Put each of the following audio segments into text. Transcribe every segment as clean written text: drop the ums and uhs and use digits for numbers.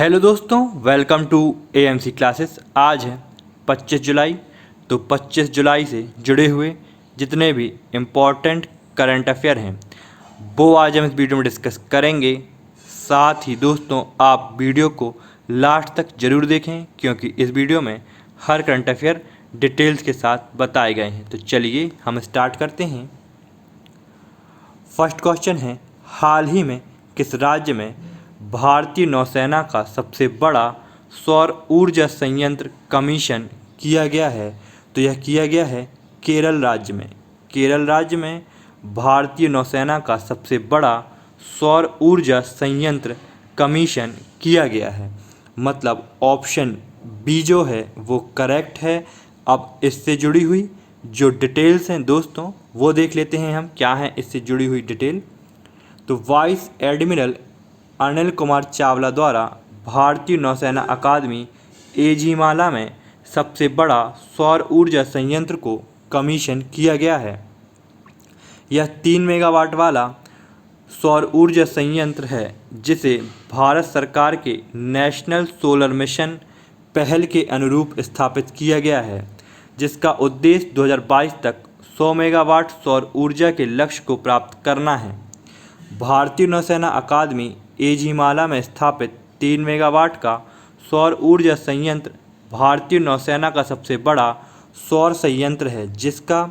Hello दोस्तों, welcome to AMC classes. आज है 25 जुलाई। तो 25 जुलाई से जुड़े हुए जितने भी इम्पॉर्टेंट करंट अफेयर हैं वो आज हम इस वीडियो में डिस्कस करेंगे। साथ ही दोस्तों आप वीडियो को लास्ट तक ज़रूर देखें क्योंकि इस वीडियो में हर करंट अफेयर डिटेल्स के साथ बताए गए हैं। तो चलिए हम स्टार्ट करते हैं। फर्स्ट क्वेश्चन है, हाल ही में किस राज्य में भारतीय नौसेना का सबसे बड़ा सौर ऊर्जा संयंत्र कमीशन किया गया है? तो यह किया गया है केरल राज्य में। केरल राज्य में भारतीय नौसेना का सबसे बड़ा सौर ऊर्जा संयंत्र कमीशन किया गया है। मतलब ऑप्शन बी जो है वो करेक्ट है। अब इससे जुड़ी हुई जो डिटेल्स हैं दोस्तों वो देख लेते हैं हम, क्या है इससे जुड़ी हुई डिटेल। तो वाइस एडमिरल अनिल कुमार चावला द्वारा भारतीय नौसेना अकादमी एझिमाला में सबसे बड़ा सौर ऊर्जा संयंत्र को कमीशन किया गया है। यह 3 मेगावाट वाला सौर ऊर्जा संयंत्र है जिसे भारत सरकार के नेशनल सोलर मिशन पहल के अनुरूप स्थापित किया गया है, जिसका उद्देश्य 2022 तक 100 मेगावाट सौर ऊर्जा के लक्ष्य को प्राप्त करना है। भारतीय नौसेना अकादमी एझिमाला में स्थापित 3 मेगावाट का सौर ऊर्जा संयंत्र भारतीय नौसेना का सबसे बड़ा सौर संयंत्र है जिसका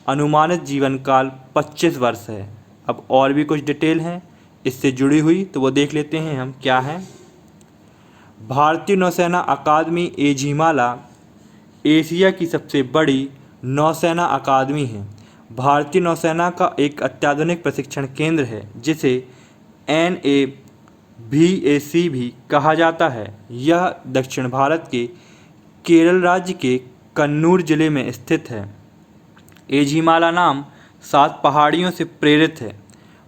अनुमानित जीवन काल 25 वर्ष है। अब और भी कुछ डिटेल हैं इससे जुड़ी हुई तो वो देख लेते हैं हम, क्या है। भारतीय नौसेना अकादमी एझिमाला एशिया की सबसे बड़ी नौसेना अकादमी है। भारतीय नौसेना का एक अत्याधुनिक प्रशिक्षण केंद्र है जिसे NAVAC भी कहा जाता है। यह दक्षिण भारत के केरल राज्य के कन्नूर जिले में स्थित है। एझिमाला नाम 7 पहाड़ियों से प्रेरित है।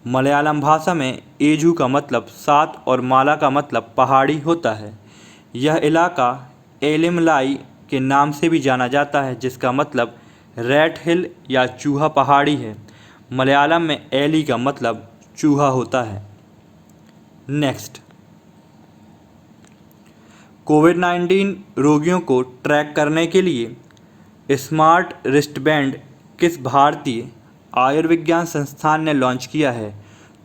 मलयालम भाषा में एझू का मतलब 7 और माला का मतलब पहाड़ी होता है। यह इलाका एलिमलाई के नाम से भी जाना जाता है जिसका मतलब रैट हिल या चूहा पहाड़ी है। मलयालम में एली का मतलब चूहा होता है। नेक्स्ट, कोविड-19 रोगियों को ट्रैक करने के लिए स्मार्ट रिस्टबैंड किस भारतीय आयुर्विज्ञान संस्थान ने लॉन्च किया है?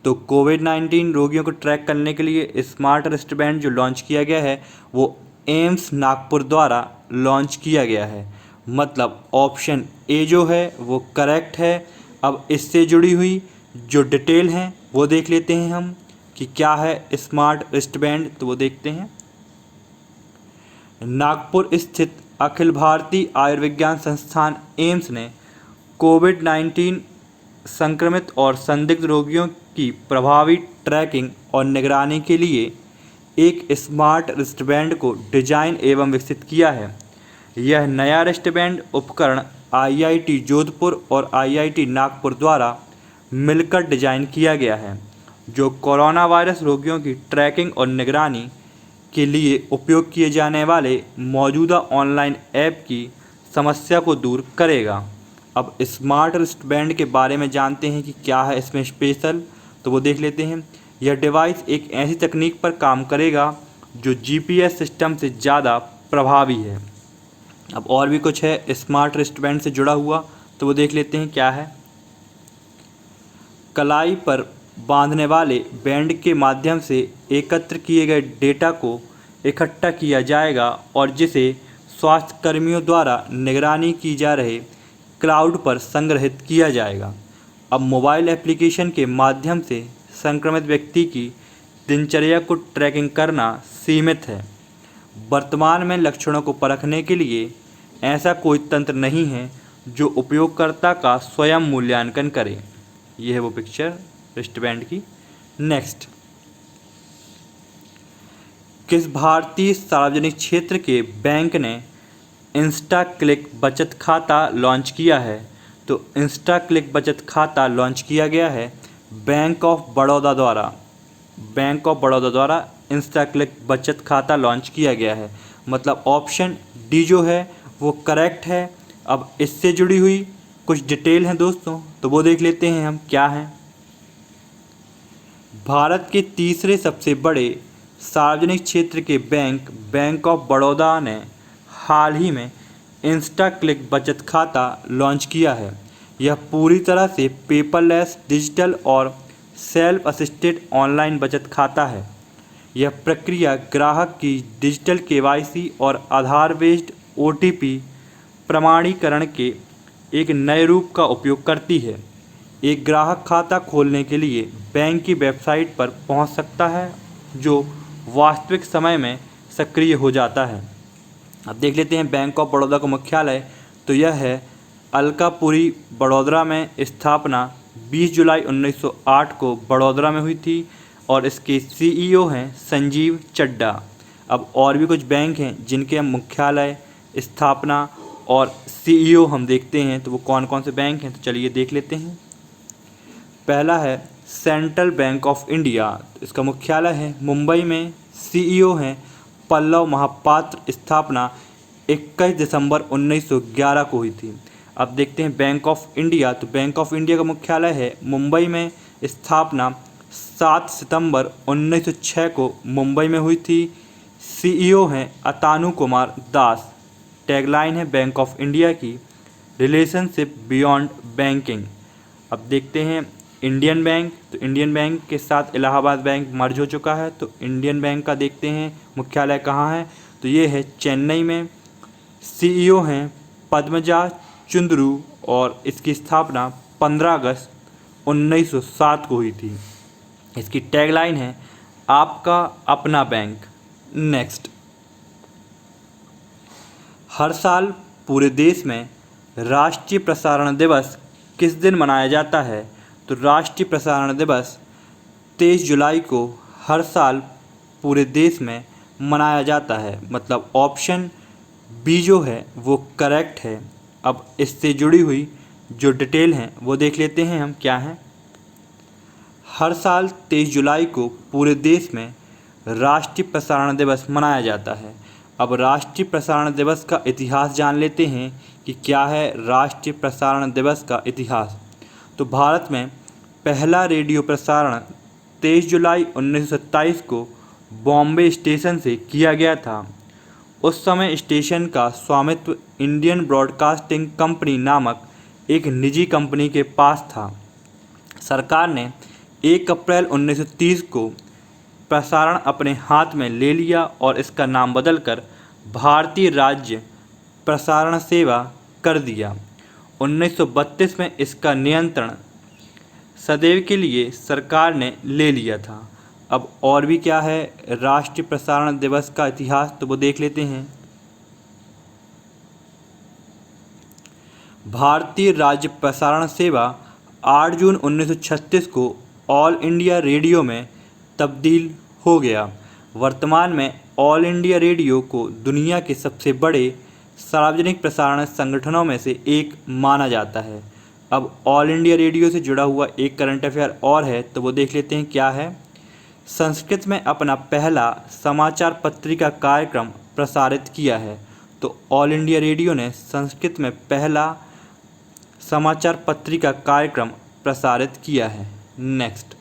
तो कोविड-19 रोगियों को ट्रैक करने के लिए स्मार्ट रिस्टबैंड जो लॉन्च किया गया है वो एम्स नागपुर द्वारा लॉन्च किया गया है। मतलब ऑप्शन ए जो है वो करेक्ट है। अब इससे जुड़ी हुई जो डिटेल हैं वो देख लेते हैं हम कि क्या है स्मार्ट रिस्टबैंड, तो वो देखते हैं। नागपुर स्थित अखिल भारतीय आयुर्विज्ञान संस्थान एम्स ने कोविड-19 संक्रमित और संदिग्ध रोगियों की प्रभावी ट्रैकिंग और निगरानी के लिए एक स्मार्ट रिस्टबैंड को डिजाइन एवं विकसित किया है। यह नया रिस्टबैंड उपकरण IIT जोधपुर और IIT नागपुर द्वारा मिलकर डिजाइन किया गया है, जो कोरोना वायरस रोगियों की ट्रैकिंग और निगरानी के लिए उपयोग किए जाने वाले मौजूदा ऑनलाइन ऐप की समस्या को दूर करेगा। अब स्मार्ट रिस्टबैंड के बारे में जानते हैं कि क्या है इसमें स्पेशल, तो वो देख लेते हैं। यह डिवाइस एक ऐसी तकनीक पर काम करेगा जो GPS सिस्टम से ज़्यादा प्रभावी है। अब और भी कुछ है स्मार्ट रिस्टबैंड से जुड़ा हुआ, तो वो देख लेते हैं क्या है। कलाई पर बांधने वाले बैंड के माध्यम से एकत्र किए गए डेटा को इकट्ठा किया जाएगा और जिसे स्वास्थ्य कर्मियों द्वारा निगरानी की जा रहे क्लाउड पर संग्रहित किया जाएगा। अब मोबाइल एप्लीकेशन के माध्यम से संक्रमित व्यक्ति की दिनचर्या को ट्रैकिंग करना सीमित है। वर्तमान में लक्षणों को परखने के लिए ऐसा कोई तंत्र नहीं है जो उपयोगकर्ता का स्वयं मूल्यांकन करे। यह है वो पिक्चर रिस्टबैंड की। नेक्स्ट, किस भारतीय सार्वजनिक क्षेत्र के बैंक ने इंस्टा क्लिक बचत खाता लॉन्च किया है? तो इंस्टा क्लिक बचत खाता लॉन्च किया गया है बैंक ऑफ बड़ौदा द्वारा। बैंक ऑफ बड़ौदा द्वारा इंस्टा क्लिक बचत खाता लॉन्च किया गया है। मतलब ऑप्शन डी जो है वो करेक्ट है। अब इससे जुड़ी हुई कुछ डिटेल हैं दोस्तों, तो वो देख लेते हैं हम, क्या है। भारत के तीसरे सबसे बड़े सार्वजनिक क्षेत्र के बैंक बैंक ऑफ बड़ौदा ने हाल ही में इंस्टा क्लिक बचत खाता लॉन्च किया है। यह पूरी तरह से पेपरलेस, डिजिटल और सेल्फ असिस्टेड ऑनलाइन बचत खाता है। यह प्रक्रिया ग्राहक की डिजिटल KYC और आधार बेस्ड OTP प्रमाणीकरण के एक नए रूप का उपयोग करती है। एक ग्राहक खाता खोलने के लिए बैंक की वेबसाइट पर पहुंच सकता है, जो वास्तविक समय में सक्रिय हो जाता है। अब देख लेते हैं बैंक ऑफ बड़ौदा का मुख्यालय। तो यह है अलकापुरी, बड़ौदा में। स्थापना 20 जुलाई 1908 को बड़ौदा में हुई थी और इसके CEO हैं संजीव चड्ढा। अब और भी कुछ बैंक हैं जिनके मुख्यालय, स्थापना और CEO हम देखते हैं, तो वो कौन कौन से बैंक हैं, तो चलिए देख लेते हैं। पहला है सेंट्रल बैंक ऑफ इंडिया। इसका मुख्यालय है मुंबई में। CEO हैं पल्लव महापात्र। स्थापना 21 दिसंबर 1911 को हुई थी। अब देखते हैं बैंक ऑफ इंडिया। तो बैंक ऑफ इंडिया का मुख्यालय है मुंबई में। स्थापना 7 सितंबर 1906 को मुंबई में हुई थी। CEO हैं अतानु कुमार दास। टैगलाइन है बैंक ऑफ इंडिया की, रिलेशनशिप बियॉन्ड बैंकिंग। अब देखते हैं इंडियन बैंक। तो इंडियन बैंक के साथ इलाहाबाद बैंक मर्ज हो चुका है। तो इंडियन बैंक का देखते हैं मुख्यालय कहाँ है, तो ये है चेन्नई में। CEO हैं पद्मजा चुंद्रू और इसकी स्थापना 15 अगस्त 1907 को हुई थी। इसकी टैगलाइन है आपका अपना बैंक। नेक्स्ट, हर साल पूरे देश में राष्ट्रीय प्रसारण दिवस किस दिन मनाया जाता है? तो राष्ट्रीय प्रसारण दिवस 23 जुलाई को हर साल पूरे देश में मनाया जाता है। मतलब ऑप्शन बी जो है वो करेक्ट है। अब इससे जुड़ी हुई जो डिटेल हैं वो देख लेते हैं हम क्या हैं। हर साल 23 जुलाई को पूरे देश में राष्ट्रीय प्रसारण दिवस मनाया जाता है। अब राष्ट्रीय प्रसारण दिवस का इतिहास जान लेते हैं कि क्या है राष्ट्रीय प्रसारण दिवस का इतिहास। तो भारत में पहला रेडियो प्रसारण 23 जुलाई 1927 को बॉम्बे स्टेशन से किया गया था। उस समय स्टेशन का स्वामित्व इंडियन ब्रॉडकास्टिंग कंपनी नामक एक निजी कंपनी के पास था। सरकार ने 1 अप्रैल 1930 को प्रसारण अपने हाथ में ले लिया और इसका नाम बदलकर भारतीय राज्य प्रसारण सेवा कर दिया। 1932 में इसका नियंत्रण सदैव के लिए सरकार ने ले लिया था। अब और भी क्या है राष्ट्रीय प्रसारण दिवस का इतिहास, तो वो देख लेते हैं। भारतीय राज्य प्रसारण सेवा 8 जून 1936 को ऑल इंडिया रेडियो में तब्दील हो गया। वर्तमान में ऑल इंडिया रेडियो को दुनिया के सबसे बड़े सार्वजनिक प्रसारण संगठनों में से एक माना जाता है। अब ऑल इंडिया रेडियो से जुड़ा हुआ एक करंट अफेयर और है, तो वो देख लेते हैं क्या है। संस्कृत में अपना पहला समाचार पत्रिका कार्यक्रम प्रसारित किया है। तो ऑल इंडिया रेडियो ने संस्कृत में पहला समाचार पत्रिका कार्यक्रम प्रसारित किया है। नेक्स्ट,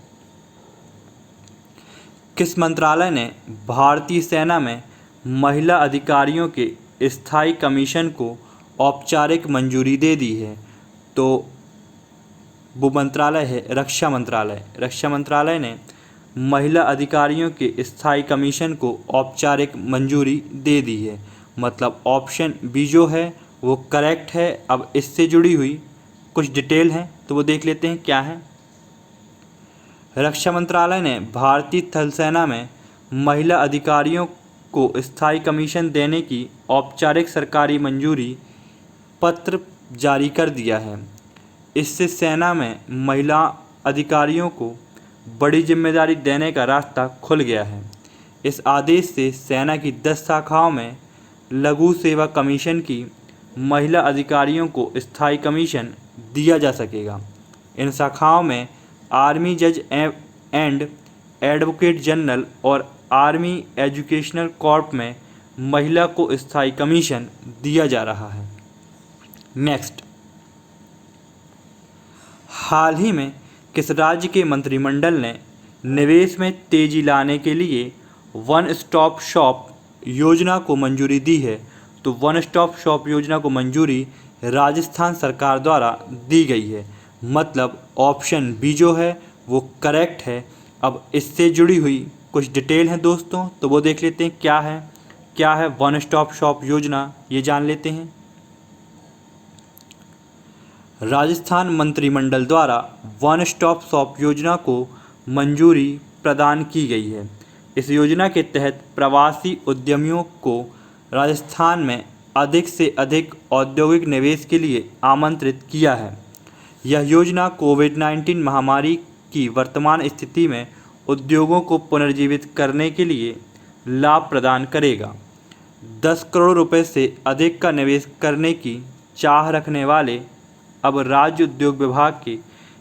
किस मंत्रालय ने भारतीय सेना में महिला अधिकारियों के स्थायी कमीशन को औपचारिक मंजूरी दे दी है? तो वो मंत्रालय है रक्षा मंत्रालय। रक्षा मंत्रालय ने महिला अधिकारियों के स्थायी कमीशन को औपचारिक मंजूरी दे दी है। मतलब ऑप्शन बी जो है वो करेक्ट है। अब इससे जुड़ी हुई कुछ डिटेल हैं, तो वो देख लेते हैं क्या है। रक्षा मंत्रालय ने भारतीय थल सेना में महिला अधिकारियों को स्थायी कमीशन देने की औपचारिक सरकारी मंजूरी पत्र जारी कर दिया है। इससे सेना में महिला अधिकारियों को बड़ी जिम्मेदारी देने का रास्ता खुल गया है। इस आदेश से सेना की 10 शाखाओं में लघु सेवा कमीशन की महिला अधिकारियों को स्थायी कमीशन दिया जा सकेगा। इन शाखाओं में आर्मी जज एंड एडवोकेट जनरल और आर्मी एजुकेशनल कॉर्प में महिला को स्थायी कमीशन दिया जा रहा है। नेक्स्ट, हाल ही में किस राज्य के मंत्रिमंडल ने निवेश में तेजी लाने के लिए वन स्टॉप शॉप योजना को मंजूरी दी है। तो वन स्टॉप शॉप योजना को मंजूरी राजस्थान सरकार द्वारा दी गई है। मतलब ऑप्शन बी जो है वो करेक्ट है। अब इससे जुड़ी हुई कुछ डिटेल हैं दोस्तों, तो वो देख लेते हैं क्या है वन स्टॉप शॉप योजना, ये जान लेते हैं। राजस्थान मंत्रिमंडल द्वारा वन स्टॉप शॉप योजना को मंजूरी प्रदान की गई है। इस योजना के तहत प्रवासी उद्यमियों को राजस्थान में अधिक से अधिक औद्योगिक निवेश के लिए आमंत्रित किया है। यह योजना कोविड-19 महामारी की वर्तमान स्थिति में उद्योगों को पुनर्जीवित करने के लिए लाभ प्रदान करेगा। 10 करोड़ रुपए से अधिक का निवेश करने की चाह रखने वाले अब राज्य उद्योग विभाग के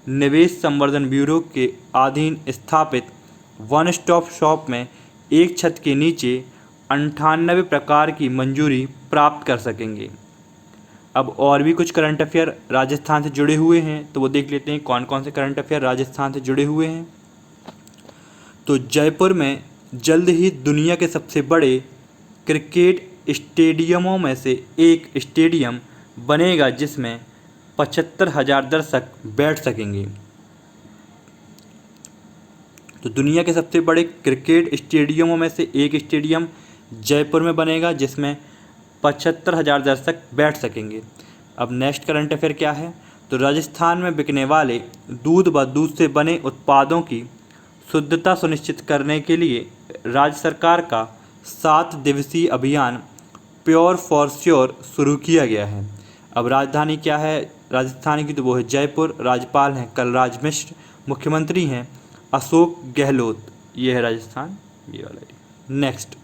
निवेश संवर्धन ब्यूरो के अधीन स्थापित वन स्टॉप शॉप में एक छत के नीचे 98 प्रकार की मंजूरी प्राप्त कर सकेंगे। अब और भी कुछ करंट अफेयर राजस्थान से जुड़े हुए हैं, तो वो देख लेते हैं कौन कौन से करंट अफेयर राजस्थान से जुड़े हुए हैं। तो जयपुर में जल्द ही दुनिया के सबसे बड़े क्रिकेट स्टेडियमों में से एक स्टेडियम बनेगा जिसमें 75,000 दर्शक बैठ सकेंगे। तो दुनिया के सबसे बड़े क्रिकेट स्टेडियमों में से एक स्टेडियम जयपुर में बनेगा जिसमें 75,000 दर्शक बैठ सकेंगे। अब नेक्स्ट करंट अफेयर क्या है, तो राजस्थान में बिकने वाले दूध व दूध से बने उत्पादों की शुद्धता सुनिश्चित करने के लिए राज्य सरकार का 7 दिवसीय अभियान प्योर फॉर श्योर शुरू किया गया है। अब राजधानी क्या है राजस्थान की, तो वो है जयपुर। राज्यपाल हैं कलराज मिश्र, मुख्यमंत्री हैं अशोक गहलोत। ये है राजस्थान, ये वाला। नेक्स्ट,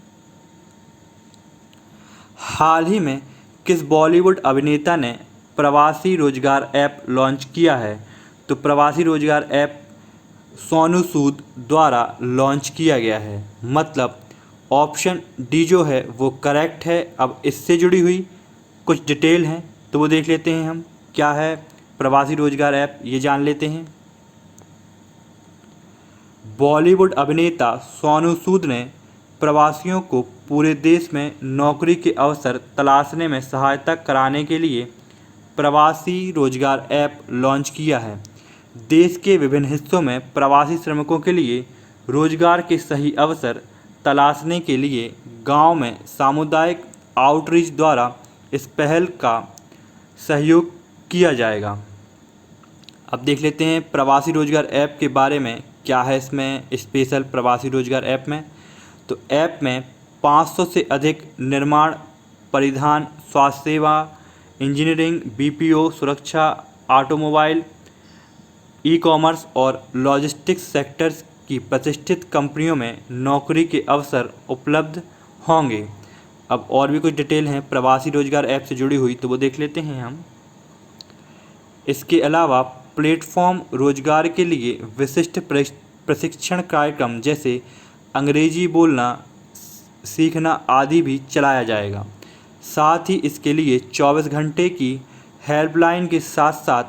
हाल ही में किस बॉलीवुड अभिनेता ने प्रवासी रोजगार ऐप लॉन्च किया है, तो प्रवासी रोजगार ऐप सोनू सूद द्वारा लॉन्च किया गया है। मतलब ऑप्शन डी जो है वो करेक्ट है। अब इससे जुड़ी हुई कुछ डिटेल हैं, तो वो देख लेते हैं हम क्या है प्रवासी रोजगार ऐप, ये जान लेते हैं। बॉलीवुड अभिनेता सोनू सूद ने प्रवासियों को पूरे देश में नौकरी के अवसर तलाशने में सहायता कराने के लिए प्रवासी रोजगार ऐप लॉन्च किया है। देश के विभिन्न हिस्सों में प्रवासी श्रमिकों के लिए रोजगार के सही अवसर तलाशने के लिए गांव में सामुदायिक आउटरीच द्वारा इस पहल का सहयोग किया जाएगा। अब देख लेते हैं प्रवासी रोजगार ऐप के बारे में क्या है इसमें स्पेशल प्रवासी रोजगार ऐप में। तो ऐप में 500 से अधिक निर्माण, परिधान, स्वास्थ्य सेवा, इंजीनियरिंग, बीपीओ, सुरक्षा, ऑटोमोबाइल, ई कॉमर्स और लॉजिस्टिक्स सेक्टर्स की प्रतिष्ठित कंपनियों में नौकरी के अवसर उपलब्ध होंगे। अब और भी कुछ डिटेल हैं प्रवासी रोजगार ऐप से जुड़ी हुई, तो वो देख लेते हैं हम। इसके अलावा प्लेटफॉर्म रोजगार के लिए विशिष्ट प्रशिक्षण कार्यक्रम जैसे अंग्रेजी बोलना सीखना आदि भी चलाया जाएगा। साथ ही इसके लिए 24 घंटे की हेल्पलाइन के साथ साथ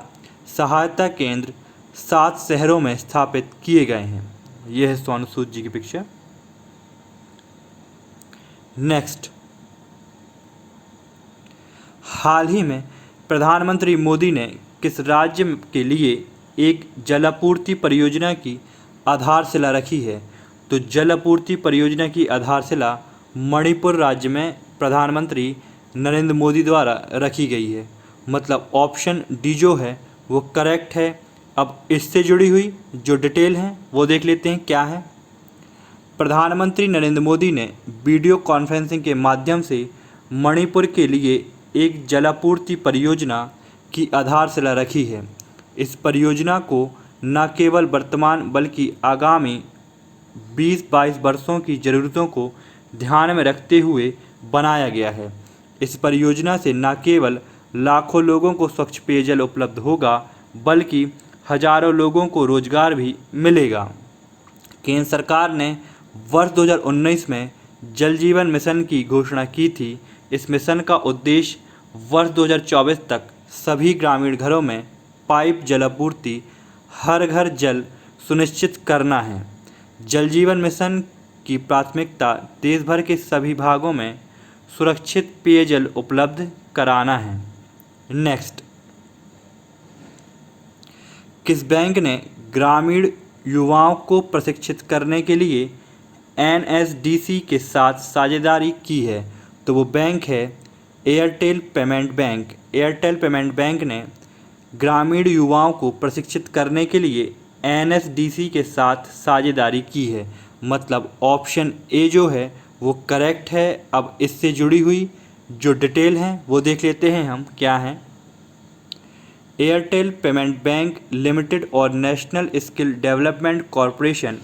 सहायता केंद्र 7 शहरों में स्थापित किए गए हैं। यह है सोनू सूद जी की पिक्चर। नेक्स्ट, हाल ही में प्रधानमंत्री मोदी ने किस राज्य के लिए एक जलापूर्ति परियोजना की आधारशिला रखी है, तो जलापूर्ति परियोजना की आधारशिला मणिपुर राज्य में प्रधानमंत्री नरेंद्र मोदी द्वारा रखी गई है। मतलब ऑप्शन डी जो है वो करेक्ट है। अब इससे जुड़ी हुई जो डिटेल हैं वो देख लेते हैं क्या है। प्रधानमंत्री नरेंद्र मोदी ने वीडियो कॉन्फ्रेंसिंग के माध्यम से मणिपुर के लिए एक जलापूर्ति परियोजना की आधारशिला रखी है। इस परियोजना को न केवल वर्तमान बल्कि आगामी 20-22 वर्षों की ज़रूरतों को ध्यान में रखते हुए बनाया गया है। इस परियोजना से न केवल लाखों लोगों को स्वच्छ पेयजल उपलब्ध होगा बल्कि हजारों लोगों को रोजगार भी मिलेगा। केंद्र सरकार ने वर्ष 2019 में जल जीवन मिशन की घोषणा की थी। इस मिशन का उद्देश्य वर्ष 2024 तक सभी ग्रामीण घरों में पाइप जलापूर्ति हर घर जल सुनिश्चित करना है। जल जीवन मिशन की प्राथमिकता देश भर के सभी भागों में सुरक्षित पेयजल उपलब्ध कराना है। नेक्स्ट, किस बैंक ने ग्रामीण युवाओं को प्रशिक्षित करने के लिए एनएसडीसी के साथ साझेदारी की है? तो वो बैंक है Airtel payment bank. Airtel payment bank ने ग्रामीण युवाओं को प्रशिक्षित करने के लिए एनएसडीसी के साथ साझेदारी की है। मतलब ऑप्शन ए जो है वो करेक्ट है। अब इससे जुड़ी हुई जो डिटेल हैं वो देख लेते हैं हम क्या हैं। एयरटेल पेमेंट बैंक लिमिटेड और national skill development corporation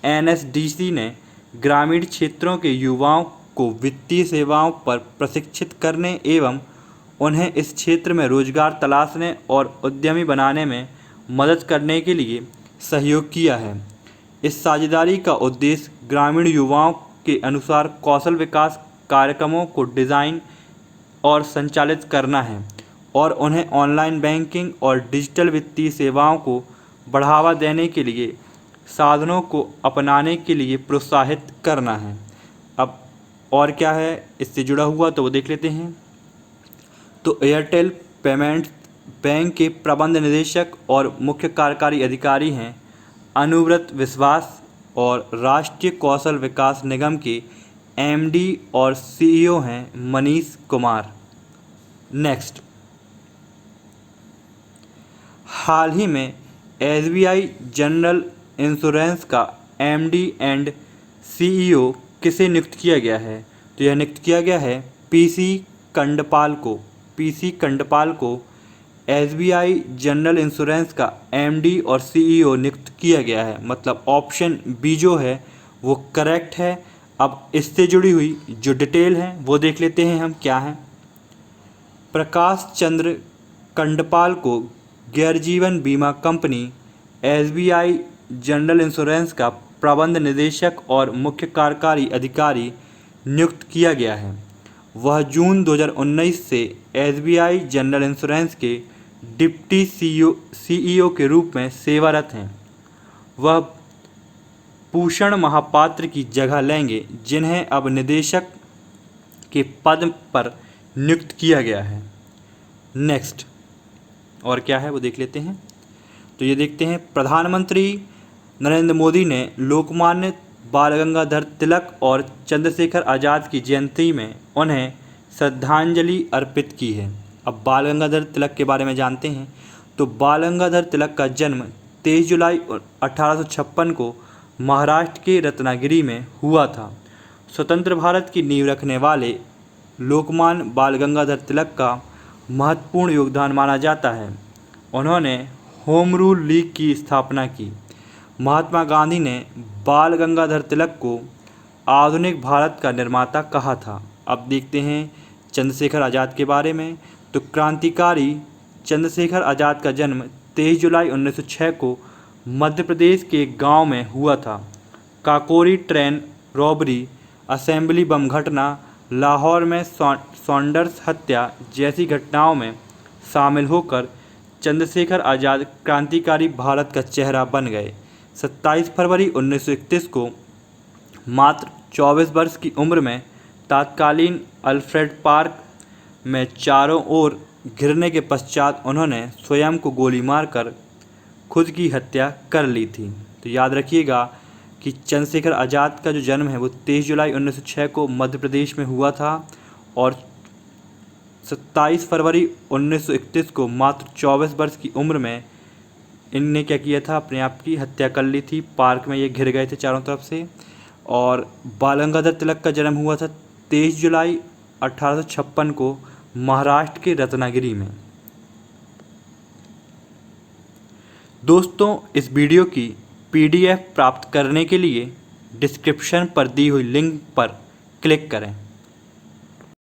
NSDC ने ग्रामीण क्षेत्रों के युवाओं को वित्तीय सेवाओं पर प्रशिक्षित करने एवं उन्हें इस क्षेत्र में रोजगार तलाशने और उद्यमी बनाने में मदद करने के लिए सहयोग किया है। इस साझेदारी का उद्देश्य ग्रामीण युवाओं के अनुसार कौशल विकास कार्यक्रमों को डिज़ाइन और संचालित करना है और उन्हें ऑनलाइन बैंकिंग और डिजिटल वित्तीय सेवाओं को बढ़ावा देने के लिए साधनों को अपनाने के लिए प्रोत्साहित करना है। अब और क्या है इससे जुड़ा हुआ तो वो देख लेते हैं। तो एयरटेल पेमेंट्स बैंक के प्रबंध निदेशक और मुख्य कार्यकारी अधिकारी हैं अनुव्रत विश्वास और राष्ट्रीय कौशल विकास निगम के एमडी और सीईओ हैं मनीष कुमार। नेक्स्ट, हाल ही में एसबीआई जनरल इंश्योरेंस का एमडी एंड सीईओ किसे नियुक्त किया गया है? तो यह नियुक्त किया गया है पीसी कंडपाल को। पीसी कंडपाल को एसबीआई जनरल इंश्योरेंस का एमडी और सीईओ नियुक्त किया गया है। मतलब ऑप्शन बी जो है वो करेक्ट है। अब इससे जुड़ी हुई जो डिटेल है वो देख लेते हैं हम क्या हैं। प्रकाश चंद्र कंडपाल को गैर जीवन बीमा कंपनी एसबीआई जनरल इंश्योरेंस का प्रबंध निदेशक और मुख्य कार्यकारी अधिकारी नियुक्त किया गया है। वह जून 2019 से एसबीआई जनरल इंश्योरेंस के डिप्टी सीईओ के रूप में सेवारत हैं। वह भूषण महापात्र की जगह लेंगे जिन्हें अब निदेशक के पद पर नियुक्त किया गया है। नेक्स्ट, और क्या है वो देख लेते हैं। तो ये देखते हैं, प्रधानमंत्री नरेंद्र मोदी ने लोकमान्य बाल गंगाधर तिलक और चंद्रशेखर आज़ाद की जयंती में उन्हें श्रद्धांजलि अर्पित की है। अब बाल गंगाधर तिलक के बारे में जानते हैं। तो बाल गंगाधर तिलक का जन्म 23 जुलाई 1856 को महाराष्ट्र के रत्नागिरी में हुआ था। स्वतंत्र भारत की नींव रखने वाले लोकमान्य बाल गंगाधर तिलक का महत्वपूर्ण योगदान माना जाता है। उन्होंने होम रूल लीग की स्थापना की। महात्मा गांधी ने बाल गंगाधर तिलक को आधुनिक भारत का निर्माता कहा था। अब देखते हैं चंद्रशेखर आज़ाद के बारे में। तो क्रांतिकारी चंद्रशेखर आज़ाद का जन्म 23 जुलाई 1906 को मध्य प्रदेश के एक गांव में हुआ था। काकोरी ट्रेन रॉबरी, असेंबली बम घटना, लाहौर में सॉन्डर्स हत्या जैसी घटनाओं में शामिल होकर चंद्रशेखर आज़ाद क्रांतिकारी भारत का चेहरा बन गए। 27 फरवरी 1931 को मात्र 24 वर्ष की उम्र में तत्कालीन अल्फ्रेड पार्क में चारों ओर घिरने के पश्चात उन्होंने स्वयं को गोली मारकर खुद की हत्या कर ली थी। तो याद रखिएगा कि चंद्रशेखर आज़ाद का जो जन्म है वो 23 जुलाई 1906 को मध्य प्रदेश में हुआ था और 27 फरवरी 1931 को मात्र 24 वर्ष की उम्र में इनने क्या किया था, अपने आप की हत्या कर ली थी। पार्क में ये घिर गए थे चारों तरफ से। और बाल गंगाधर तिलक का जन्म हुआ था 23 जुलाई 1856 को महाराष्ट्र के रत्नागिरी में। दोस्तों, इस वीडियो की पीडीएफ प्राप्त करने के लिए डिस्क्रिप्शन पर दी हुई लिंक पर क्लिक करें।